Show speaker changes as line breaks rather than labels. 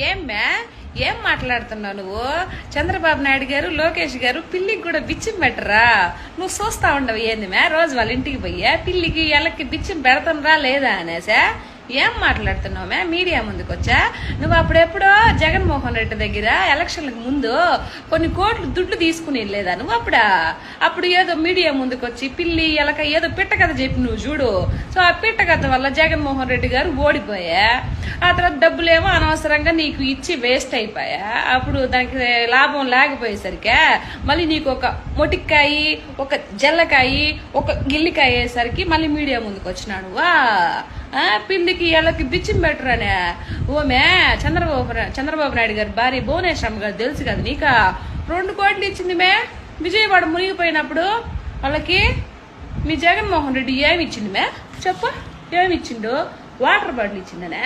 ఏమ్మే ఏం మాట్లాడుతున్నావు నువ్వు? చంద్రబాబు నాయుడు గారు లోకేష్ గారు పిల్లికి కూడా బిచ్చం పెట్టరా? నువ్వు చూస్తా ఉండవు ఏంది మే రోజు వాళ్ళ ఇంటికి పోయా పిల్లికి ఎలక్కి బిచ్చం పెడతానరా లేదా అనేసా? ఏం మాట్లాడుతున్నావు మే మీడియా ముందుకు వచ్చా? నువ్వు అప్పుడెప్పుడో జగన్మోహన్ రెడ్డి దగ్గర ఎలక్షన్లకు ముందు కొన్ని కోట్లు దుడ్లు తీసుకుని వెళ్ళలేదా నువ్వు? అప్పుడు ఏదో మీడియా ముందుకు వచ్చి పిల్లి ఎలక ఏదో పిట్ట కథ చెప్పి నువ్వు చూడు. సో ఆ పిట్ట కథ వల్ల జగన్మోహన్ రెడ్డి గారు ఓడిపోయా. ఆ తర్వాత డబ్బులేమో అనవసరంగా నీకు ఇచ్చి వేస్ట్ అయిపోయా. అప్పుడు దానికి లాభం లేకపోయేసరికి మళ్ళీ నీకు ఒక మొటిక్కాయి, ఒక జల్లకాయి, ఒక గిల్లికాయ అయ్యేసరికి మళ్ళీ మీడియా ముందుకు వచ్చినాడు. పిల్లికి ఎలకి బిచ్చం పెట్టరానే ఓమే చంద్రబాబు నాయుడు గారు భార్య భువనేశ్వరమ్మ గారు తెలుసు కదా నీకు? 2 కోట్లు ఇచ్చింది మే విజయవాడ మునిగిపోయినప్పుడు వాళ్ళకి. మీ జగన్మోహన్ రెడ్డి ఏమి ఇచ్చింది మే చెప్పు? ఏమి ఇచ్చిండు? Water bottle ఇచ్చిందనే.